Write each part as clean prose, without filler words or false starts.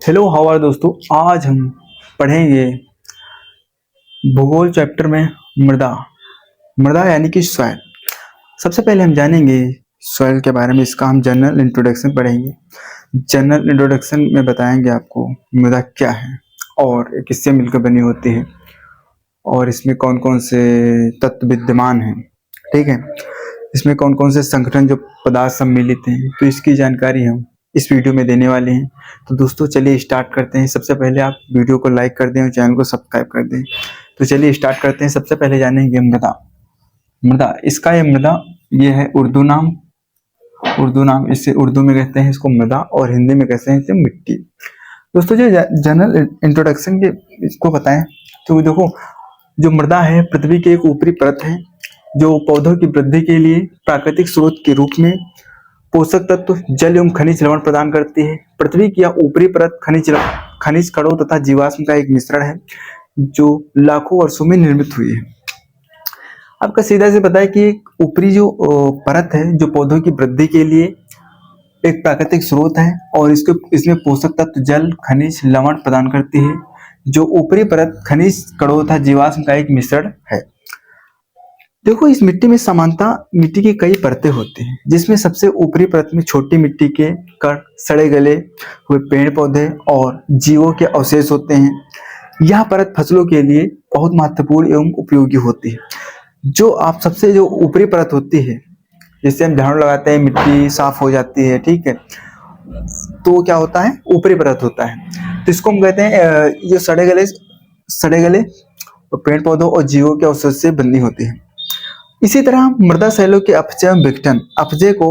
Hello how दोस्तों। आज हम पढ़ेंगे भूगोल चैप्टर में मृदा। मृदा यानी कि सॉइल। सबसे पहले हम जानेंगे सॉइल के बारे में। इसका हम जनरल इंट्रोडक्शन पढ़ेंगे। जनरल इंट्रोडक्शन में बताएंगे आपको मृदा क्या है और ये किससे मिलकर बनी होती है और इसमें कौन कौन से तत्व विद्यमान हैं। ठीक है, इसमें कौन कौन से संगठन जो पदार्थ सम्मिलित हैं, तो इसकी जानकारी हम इस वीडियो में देने वाले हैं। तो दोस्तों चलिए स्टार्ट करते हैं। सबसे पहले आप वीडियो को लाइक कर दें और चैनल को सब्सक्राइब कर दें। तो चलिए स्टार्ट करते हैं। सबसे पहले जानेंगे मृदा। मृदा, इसका ये मृदा ये है उर्दू नाम। इसे उर्दू में कहते हैं इसको मृदा और हिंदी में कहते हैं इसे मिट्टी। दोस्तों जो जनरल इंट्रोडक्शन के इसको बताएं तो देखो, जो मृदा है पृथ्वी की एक ऊपरी परत है जो पौधों की वृद्धि के लिए प्राकृतिक स्रोत के रूप में पोषक तत्व, जल एवं खनिज लवण प्रदान करती है। पृथ्वी की यह ऊपरी परत खनिज कणों तथा जीवाश्म का एक मिश्रण है जो लाखों वर्षों में निर्मित हुई है। आपका सीधा से पता है कि एक ऊपरी जो परत है जो पौधों की वृद्धि के लिए एक प्राकृतिक स्रोत है और इसमें पोषक तत्व, जल, खनिज लवण प्रदान करती है। जो ऊपरी परत खनिज कणों तथा जीवाश्म का एक मिश्रण है। देखो, इस मिट्टी में समानता मिट्टी की कई परतें होती हैं, जिसमें सबसे ऊपरी परत में छोटी मिट्टी के कण, सड़े गले हुए पेड़ पौधे और जीवों के अवशेष होते हैं। यह परत फसलों के लिए बहुत महत्वपूर्ण एवं उपयोगी होती है। जो ऊपरी परत होती है, जिससे हम झाड़ू लगाते हैं मिट्टी साफ हो जाती है, ठीक है, तो क्या होता है, ऊपरी परत होता है। तो इसको हम कहते हैं जो सड़े गले पेड़ पौधों और जीवों के अवशेष से बनी होती है। इसी तरह मृदा शैलों के अपक्षय एवं विघटन, अपक्षय को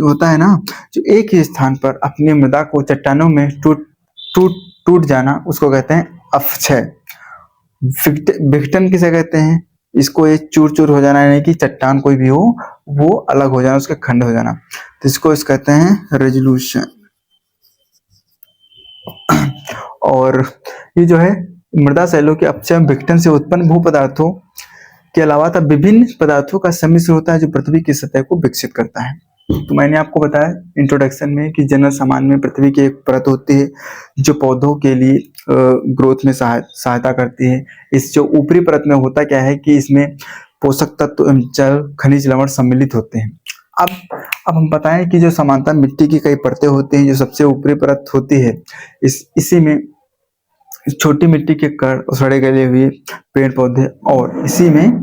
होता है ना, जो एक ही स्थान पर अपनी मृदा को चट्टानों में टूट जाना, उसको कहते हैं अपक्षय। विघटन किसे कहते हैं, इसको ये चूर चूर हो जाना, यानी कि चट्टान कोई भी हो वो अलग हो जाना, उसके खंड हो जाना, तो इसको कहते हैं रेजोल्यूशन। और ये जो है मृदा शैलों के अपक्षय विघटन से उत्पन्न भू पदार्थों के अलावा तब विभिन्न पदार्थों का सम्मिश्रण होता है जो पृथ्वी की सतह को विकसित करता है। तो मैंने आपको बताया इंट्रोडक्शन में कि जनरल सामान्य में पृथ्वी की एक परत होती है जो पौधों के लिए ग्रोथ में सहायता करती है। इस जो ऊपरी परत में होता क्या है कि इसमें पोषक तत्व, जल, खनिज लवण सम्मिलित होते हैं। अब हम बताएं कि जो समानता मिट्टी की कई परतें होती हैं, जो सबसे ऊपरी परत होती है इसी में छोटी मिट्टी के कण, सड़े गले हुए पेड़ पौधे और इसी में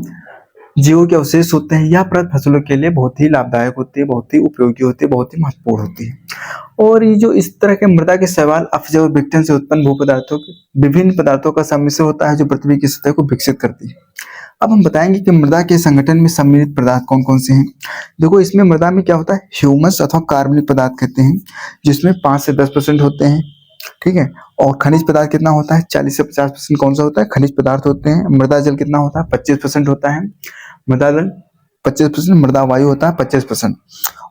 जीवों के अवशेष होते हैं। यह परत फसलों के लिए बहुत ही लाभदायक होती है, बहुत ही उपयोगी होती है, बहुत ही महत्वपूर्ण होती है। और ये जो इस तरह के मृदा के शैवाल, अपक्षय और विघटन से उत्पन्न भू पदार्थों के विभिन्न पदार्थों का सम्मिश्रण होता है जो पृथ्वी की सतह को विकसित करती है। अब हम बताएंगे कि मृदा के संगठन में सम्मिलित पदार्थ कौन कौन से हैं। देखो, इसमें मृदा में क्या होता है, ह्यूमस अथवा कार्बनिक पदार्थ कहते हैं, जिसमें 5 से 10% होते हैं, ठीक है। और खनिज पदार्थ कितना होता है, 40 से 50% कौन सा होता है, खनिज पदार्थ होते हैं। मृदा जल कितना होता है, 25% होता है मृदा जल, 25%। मृदा वायु होता है 25%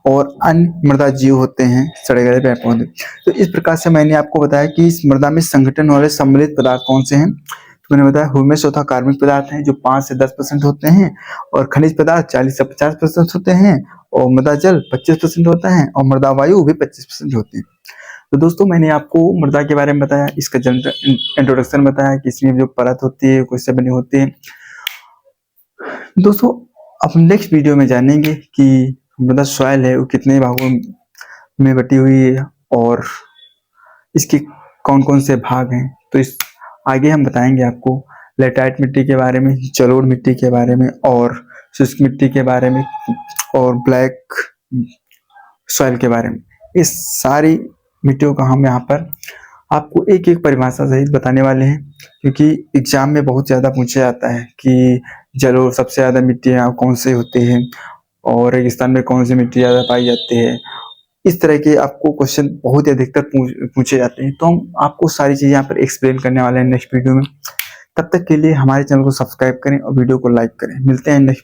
और अन्य मृदा जीव होते हैं, सड़े गले पेड़ पौधे। तो इस प्रकार से मैंने आपको बताया कि इस मृदा में संगठन वाले सम्मिलित पदार्थ कौन से हैं। तो मैंने बताया ह्यूमस तथा कार्बनिक पदार्थ हैं जो 5 से 10% होते हैं, और खनिज पदार्थ 40 से 50% होते हैं, और मृदा जल 25% होता है, और मृदा वायु भी 25% होती है। तो दोस्तों मैंने आपको मृदा के बारे में बताया, इसका जनरल इंट्रोडक्शन बताया कि इसमें जो परत होती है किससे बनी होती है। दोस्तों अब नेक्स्ट वीडियो में जानेंगे कि मृदा सॉइल है वो कितने भागों में बटी हुई है और इसके कौन कौन से भाग हैं। तो इस आगे हम बताएंगे आपको लेटराइट मिट्टी के बारे में, जलोढ़ मिट्टी के बारे में, और शुष्क मिट्टी के बारे में, और ब्लैक सॉइल के बारे में। इस सारी मिट्टियों का हम यहाँ पर आपको एक एक परिभाषा सहित बताने वाले हैं, क्योंकि एग्जाम में बहुत ज़्यादा पूछा जाता है कि जलोढ़ सबसे ज़्यादा मिट्टियाँ कौन से होती हैं और रेगिस्तान में कौन सी मिट्टी ज़्यादा पाई जाती है। इस तरह के आपको क्वेश्चन बहुत ही अधिकतर पूछे जाते हैं। तो हम आपको सारी चीज़ें यहाँ पर एक्सप्लेन करने वाले हैं नेक्स्ट वीडियो में। तब तक के लिए हमारे चैनल को सब्सक्राइब करें और वीडियो को लाइक करें। मिलते हैं नेक्स्ट